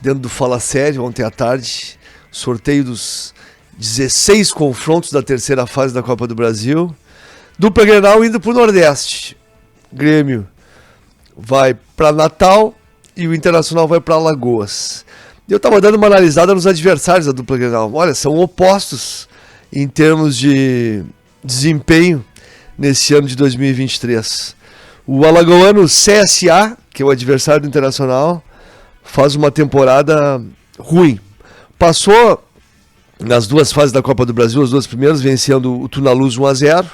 dentro do Fala Sério, ontem à tarde, sorteio dos 16 confrontos da terceira fase da Copa do Brasil. Dupla Grenal indo pro Nordeste. Grêmio vai para Natal e o Internacional vai para Alagoas. Eu estava dando uma analisada nos adversários da dupla Grenal. Olha, são opostos em termos de desempenho nesse ano de 2023. O alagoano CSA, que é o adversário do Internacional, faz uma temporada ruim. Passou nas duas fases da Copa do Brasil, as duas primeiras, vencendo o Tunaluz 1-0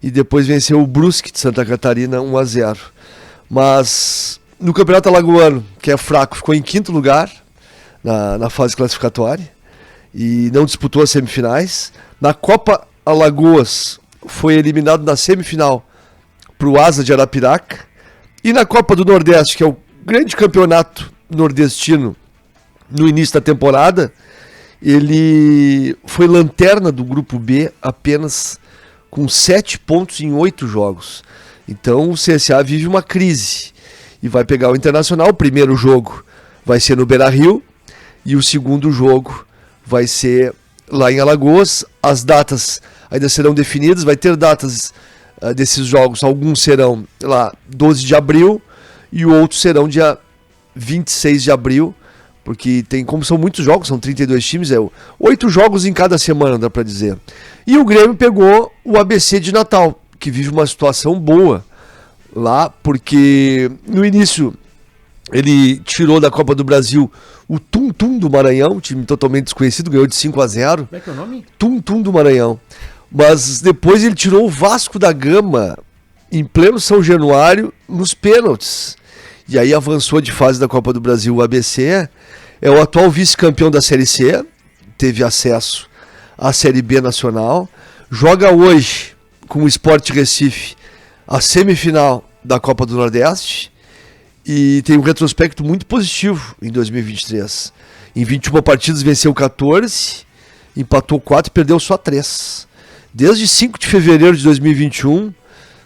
e depois venceu o Brusque de Santa Catarina 1-0. Mas no Campeonato Alagoano, que é fraco, ficou em quinto lugar na fase classificatória e não disputou as semifinais. Na Copa Alagoas foi eliminado na semifinal para o Asa de Arapiraca. E na Copa do Nordeste, que é o grande campeonato nordestino no início da temporada, ele foi lanterna do Grupo B apenas com 7 pontos em 8 jogos. Então o CSA vive uma crise e vai pegar o Internacional. O primeiro jogo vai ser no Beira-Rio e o segundo jogo vai ser lá em Alagoas. As datas ainda serão definidas, vai ter datas desses jogos. Alguns serão lá 12 de abril e outros serão dia 26 de abril, porque como são muitos jogos, são 32 times, 8 jogos em cada semana, dá pra dizer. E o Grêmio pegou o ABC de Natal, que vive uma situação boa lá, porque no início ele tirou da Copa do Brasil o Tum Tum do Maranhão, time totalmente desconhecido, ganhou de 5-0. Como é que é o nome? Tum Tum do Maranhão. Mas depois ele tirou o Vasco da Gama em pleno São Januário nos pênaltis. E aí avançou de fase da Copa do Brasil. O ABC é o atual vice-campeão da Série C, teve acesso à Série B nacional, joga hoje com o Sport Recife a semifinal da Copa do Nordeste e tem um retrospecto muito positivo em 2023. Em 21 partidas venceu 14, empatou 4 e perdeu só 3. Desde 5 de fevereiro de 2021,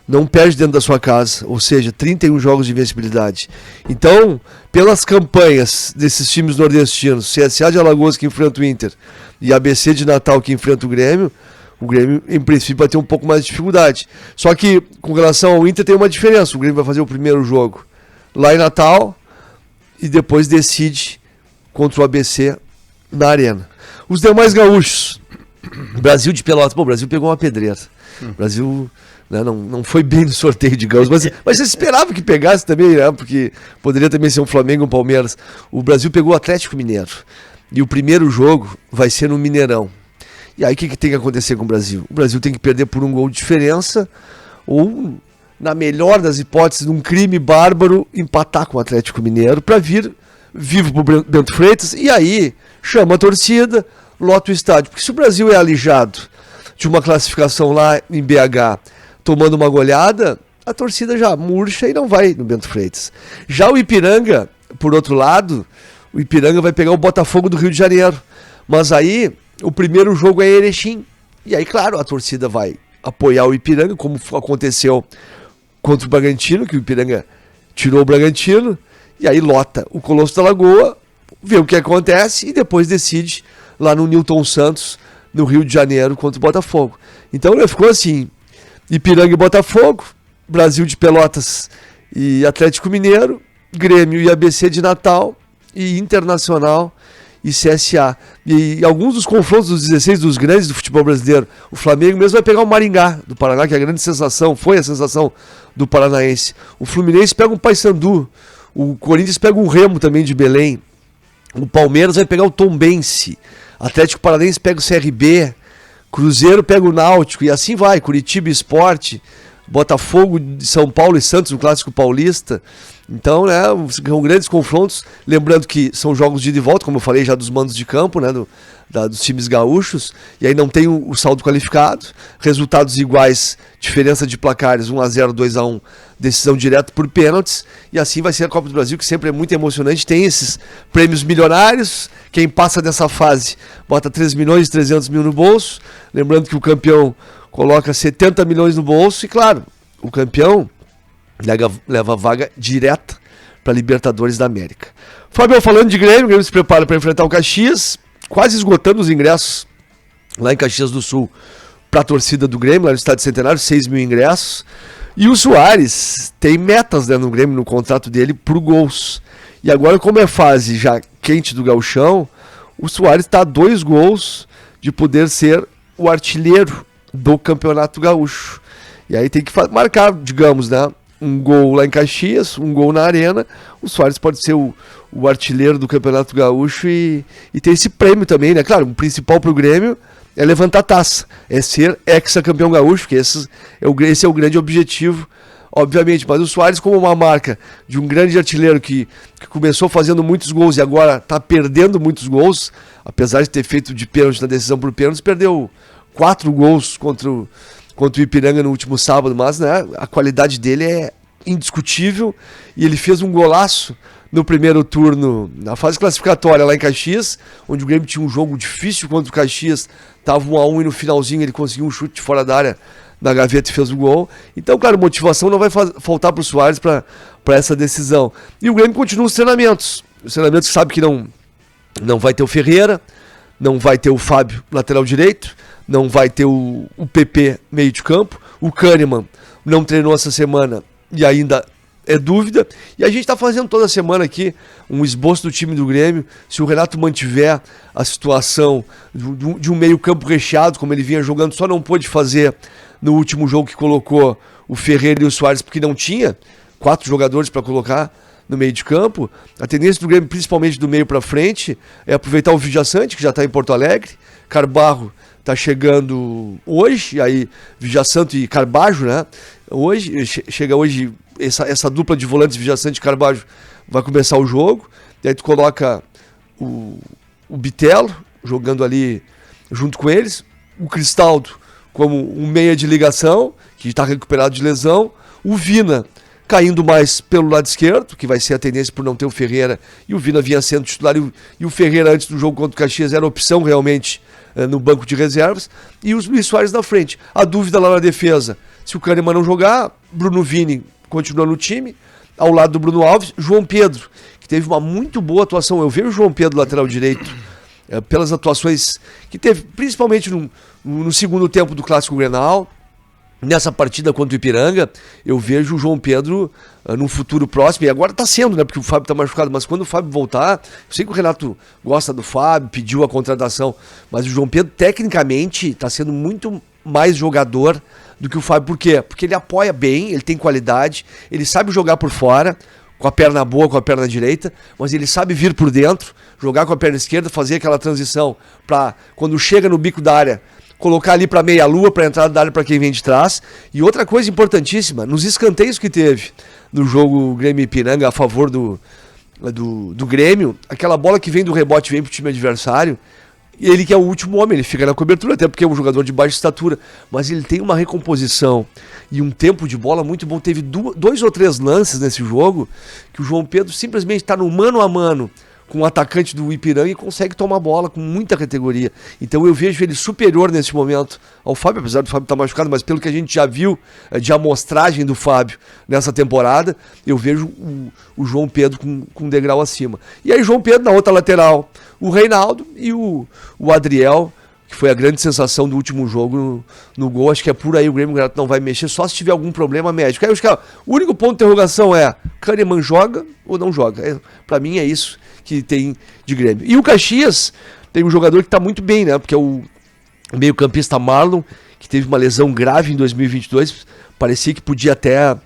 não perde dentro da sua casa, ou seja, 31 jogos de invencibilidade. Então, pelas campanhas desses times nordestinos, CSA de Alagoas que enfrenta o Inter e ABC de Natal que enfrenta o Grêmio em princípio vai ter um pouco mais de dificuldade. Só que com relação ao Inter tem uma diferença, o Grêmio vai fazer o primeiro jogo lá em Natal e depois decide contra o ABC na Arena. Os demais gaúchos, Brasil de Pelotas, o Brasil pegou uma pedreira. O Brasil não foi bem no sorteio de gaúchos, mas você esperava que pegasse também, né? Porque poderia também ser um Flamengo ou um Palmeiras. O Brasil pegou o Atlético Mineiro e o primeiro jogo vai ser no Mineirão. E aí o que tem que acontecer com o Brasil? O Brasil tem que perder por um gol de diferença ou, na melhor das hipóteses, num crime bárbaro, empatar com o Atlético Mineiro para vir vivo pro Bento Freitas e aí chama a torcida, lota o estádio. Porque se o Brasil é alijado de uma classificação lá em BH tomando uma goleada, a torcida já murcha e não vai no Bento Freitas. Já o Ipiranga, por outro lado, o Ipiranga vai pegar o Botafogo do Rio de Janeiro. Mas aí o primeiro jogo é Erechim. E aí, claro, a torcida vai apoiar o Ipiranga, como aconteceu contra o Bragantino, que o Ipiranga tirou o Bragantino, e aí lota o Colosso da Lagoa, vê o que acontece e depois decide lá no Newton Santos, no Rio de Janeiro, contra o Botafogo. Então ficou assim, Ipiranga e Botafogo, Brasil de Pelotas e Atlético Mineiro, Grêmio e ABC de Natal, e Internacional e CSA. E alguns dos confrontos dos 16 dos grandes do futebol brasileiro, o Flamengo mesmo vai pegar o Maringá do Paraná, que é a grande sensação, foi a sensação do paranaense. O Fluminense pega um Paysandu, o Corinthians pega um Remo também de Belém, o Palmeiras vai pegar o Tombense, Atlético Paranaense pega o CRB, Cruzeiro pega o Náutico e assim vai, Curitiba Sport, Botafogo de São Paulo e Santos no Clássico Paulista. Então, são grandes confrontos, lembrando que são jogos de ida e volta, como eu falei já dos mandos de campo, dos times gaúchos, e aí não tem o saldo qualificado, resultados iguais, diferença de placares 1-0, 2-1, decisão direta por pênaltis, e assim vai ser a Copa do Brasil, que sempre é muito emocionante, tem esses prêmios milionários, quem passa dessa fase bota 3 milhões e 300 mil no bolso, lembrando que o campeão coloca 70 milhões no bolso, e claro, o campeão leva vaga direta para Libertadores da América. Fábio, falando de Grêmio, o Grêmio se prepara para enfrentar o Caxias, quase esgotando os ingressos lá em Caxias do Sul para a torcida do Grêmio, lá no Estádio Centenário, 6 mil ingressos. E o Soares tem metas, né, no Grêmio, no contrato dele, por gols. E agora, como é fase já quente do Gauchão, o Soares está a 2 gols de poder ser o artilheiro do Campeonato Gaúcho. E aí tem que marcar, digamos, né, um gol lá em Caxias, um gol na Arena. O Soares pode ser o artilheiro do Campeonato Gaúcho e ter esse prêmio também, né? Claro, o principal pro Grêmio é levantar a taça, é ser ex-campeão gaúcho, que esse é o grande objetivo, obviamente. Mas o Soares, como uma marca de um grande artilheiro que começou fazendo muitos gols e agora está perdendo muitos gols, apesar de ter feito de pênalti na decisão por pênaltis, perdeu 4 gols contra o Ipiranga no último sábado, mas, né, a qualidade dele é indiscutível e ele fez um golaço no primeiro turno, na fase classificatória lá em Caxias, onde o Grêmio tinha um jogo difícil contra o Caxias, estava 1-1 e no finalzinho ele conseguiu um chute fora da área na gaveta e fez o gol. Então, claro, motivação não vai faltar para o Soares para essa decisão. E o Grêmio continua os treinamentos. Os treinamentos sabe que não vai ter o Ferreira, não vai ter o Fábio, lateral direito, não vai ter o PP, meio de campo. O Kahneman não treinou essa semana e ainda é dúvida. E a gente está fazendo toda semana aqui um esboço do time do Grêmio. Se o Renato mantiver a situação de um meio campo recheado, como ele vinha jogando, só não pôde fazer no último jogo que colocou o Ferreira e o Soares, porque não tinha 4 jogadores para colocar no meio de campo. A tendência do Grêmio, principalmente do meio para frente, é aproveitar o Vijaçante, que já está em Porto Alegre. Carbarro está chegando hoje, aí Vijaçante e Carbajo, né? Chega hoje essa dupla de volantes, Vijaçante e Carbajo, vai começar o jogo. E aí tu coloca o Bitelo jogando ali junto com eles, o Cristaldo como um meia de ligação, que está recuperado de lesão, o Vina caindo mais pelo lado esquerdo, que vai ser a tendência por não ter o Ferreira, e o Vina vinha sendo titular, e o Ferreira antes do jogo contra o Caxias era opção realmente no banco de reservas, e os Luiz Soares na frente. A dúvida lá na defesa, se o Kahneman não jogar, Bruno Vini continua no time, ao lado do Bruno Alves, João Pedro, que teve uma muito boa atuação. Eu vejo o João Pedro, lateral direito, pelas atuações que teve, principalmente no segundo tempo do Clássico Grenal. Nessa partida contra o Ipiranga, eu vejo o João Pedro num futuro próximo, e agora está sendo, né, porque o Fábio está machucado, mas quando o Fábio voltar, eu sei que o Renato gosta do Fábio, pediu a contratação, mas o João Pedro tecnicamente está sendo muito mais jogador do que o Fábio. Por quê? Porque ele apoia bem, ele tem qualidade, ele sabe jogar por fora, com a perna boa, com a perna direita, mas ele sabe vir por dentro, jogar com a perna esquerda, fazer aquela transição para, quando chega no bico da área, colocar ali para meia-lua, para entrada da área para quem vem de trás. E outra coisa importantíssima, nos escanteios que teve no jogo Grêmio-Ipiranga a favor do Grêmio, aquela bola que vem do rebote, vem pro time adversário, ele que é o último homem, ele fica na cobertura, até porque é um jogador de baixa estatura, mas ele tem uma recomposição e um tempo de bola muito bom. Teve 2 ou 3 lances nesse jogo que o João Pedro simplesmente está no mano a mano com o atacante do Ipiranga e consegue tomar bola com muita categoria. Então eu vejo ele superior nesse momento ao Fábio, apesar do Fábio estar machucado, mas pelo que a gente já viu de amostragem do Fábio nessa temporada, eu vejo o João Pedro com um degrau acima. E aí João Pedro na outra lateral, o Reinaldo e o Adriel, que foi a grande sensação do último jogo no gol. Acho que é por aí, o Grêmio não vai mexer, só se tiver algum problema médico. Aí, o único ponto de interrogação é: Kahneman joga ou não joga? Pra mim é isso que tem de Grêmio. E o Caxias tem um jogador que tá muito bem, né? Porque é o meio-campista Marlon, que teve uma lesão grave em 2022, parecia que podia até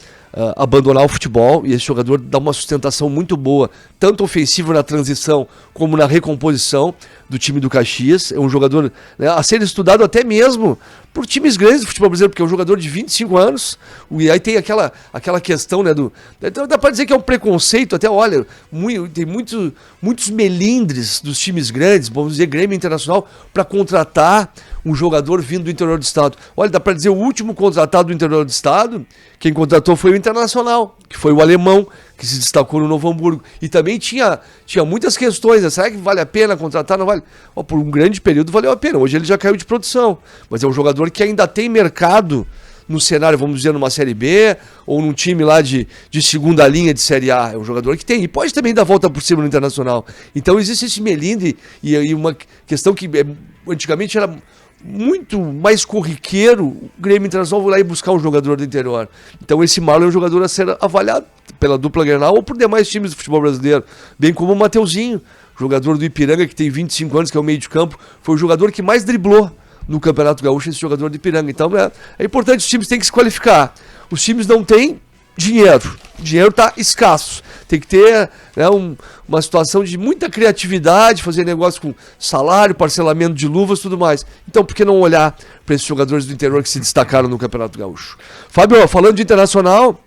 abandonar o futebol, e esse jogador dá uma sustentação muito boa, tanto ofensiva na transição como na recomposição do time do Caxias. É um jogador, né, a ser estudado até mesmo por times grandes do futebol brasileiro, porque é um jogador de 25 anos, e aí tem aquela questão, né, então dá pra dizer que é um preconceito, até, olha, tem muitos melindres dos times grandes, vamos dizer Grêmio Internacional, para contratar um jogador vindo do interior do estado. Olha, dá pra dizer, o último contratado do interior do estado, quem contratou foi o Internacional, que foi o alemão, que se destacou no Novo Hamburgo. E também tinha muitas questões, né? Será que vale a pena contratar? Não vale? Por um grande período valeu a pena. Hoje ele já caiu de produção. Mas é um jogador que ainda tem mercado no cenário, vamos dizer, numa Série B ou num time lá de segunda linha de Série A. É um jogador que tem, e pode também dar volta por cima no Internacional. Então existe esse melindre e uma questão que antigamente era muito mais corriqueiro, o Grêmio Internacional vai lá e buscar um jogador do interior. Então esse Marlon é um jogador a ser avaliado pela dupla Grenal ou por demais times do futebol brasileiro, bem como o Mateuzinho, jogador do Ipiranga, que tem 25 anos, que é o meio de campo, foi o jogador que mais driblou no Campeonato Gaúcho, esse jogador do Ipiranga. Então é importante, os times têm que se qualificar. Os times não têm dinheiro. O dinheiro está escasso. Tem que ter, né, uma situação de muita criatividade, fazer negócio com salário, parcelamento de luvas e tudo mais. Então, por que não olhar para esses jogadores do interior que se destacaram no Campeonato Gaúcho? Fábio, falando de Internacional,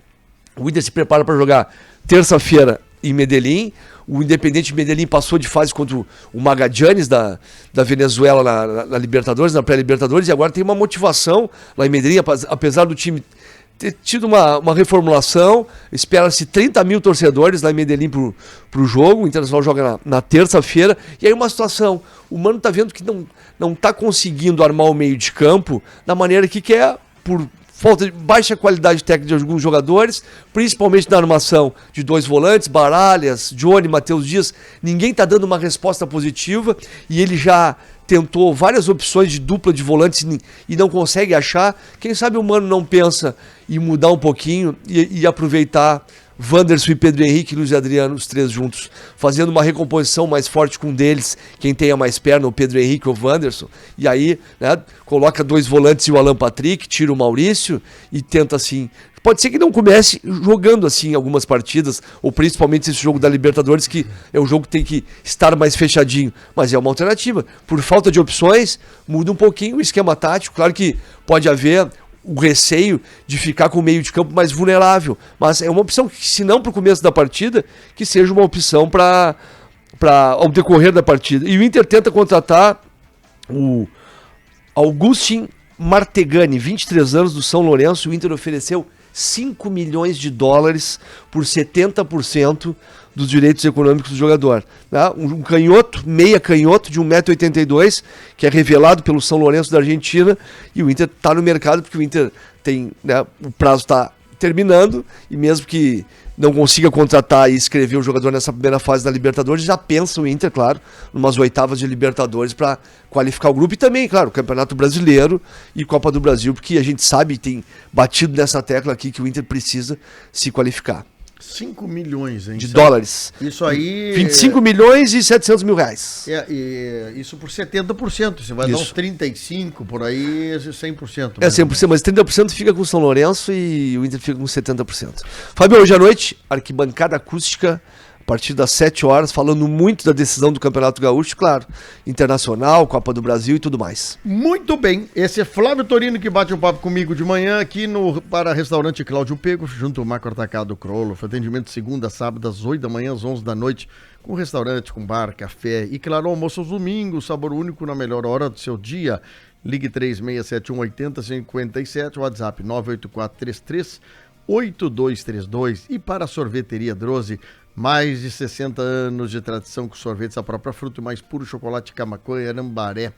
o Inter se prepara para jogar terça-feira em Medellín. O Independente Medellín passou de fase contra o Magallanes da Venezuela na Libertadores, na pré-Libertadores, e agora tem uma motivação lá em Medellín, apesar do time ter tido uma reformulação. Espera-se 30 mil torcedores lá em Medellín pro jogo. O Internacional joga na terça-feira. E aí uma situação, o Mano tá vendo que não tá conseguindo armar o meio de campo da maneira que quer, por falta de baixa qualidade técnica de alguns jogadores, principalmente na armação de dois volantes, Baralhas, Johnny, Matheus Dias. Ninguém tá dando uma resposta positiva e ele já tentou várias opções de dupla de volantes e não consegue achar. Quem sabe o Mano não pensa em mudar um pouquinho e aproveitar Wanderson e Pedro Henrique e Luiz Adriano, os três juntos, fazendo uma recomposição mais forte com um deles, quem tenha mais perna, o Pedro Henrique ou o Wanderson, e aí, né, coloca dois volantes e o Alan Patrick, tira o Maurício e tenta assim. Pode ser que não comece jogando assim algumas partidas, ou principalmente esse jogo da Libertadores, que é um jogo que tem que estar mais fechadinho, mas é uma alternativa. Por falta de opções, muda um pouquinho o esquema tático. Claro que pode haver o receio de ficar com o meio de campo mais vulnerável, mas é uma opção que, se não para o começo da partida, que seja uma opção para ao decorrer da partida. E o Inter tenta contratar o Augustin Martegani, 23 anos, do São Lourenço. O Inter ofereceu 5 milhões de dólares por 70% dos direitos econômicos do jogador. Tá? Um canhoto, meia canhoto de 1,82 m, que é revelado pelo São Lourenço da Argentina, e o Inter está no mercado porque o Inter tem, né, o prazo está terminando, e mesmo que não consiga contratar e inscrever o jogador nessa primeira fase da Libertadores, já pensa o Inter, claro, numas oitavas de Libertadores para qualificar o grupo, e também, claro, Campeonato Brasileiro e Copa do Brasil, porque a gente sabe, tem batido nessa tecla aqui, que o Inter precisa se qualificar. 5 milhões, hein? De dólares. Isso aí... 25 milhões e 700 mil reais. Isso por 70%. Você vai dar uns 35%, por aí 100%. É 100%, mas 30% fica com o São Lourenço e o Inter fica com 70%. Fábio, hoje à noite, arquibancada acústica, a partir das 7 horas, falando muito da decisão do Campeonato Gaúcho, claro, Internacional, Copa do Brasil e tudo mais. Muito bem, esse é Flávio Torino que bate um papo comigo de manhã aqui para restaurante Cláudio Pego, junto ao Macro Atacado Crollo, segunda a sábado, às 8 da manhã, às 11 da noite, com restaurante, com bar, café e, claro, almoço aos domingos, sabor único na melhor hora do seu dia. Ligue 36718057, WhatsApp 984338232 e para a Sorveteria Drose, mais de 60 anos de tradição com sorvetes à própria fruta, mais puro chocolate Camaquã e Arambaré.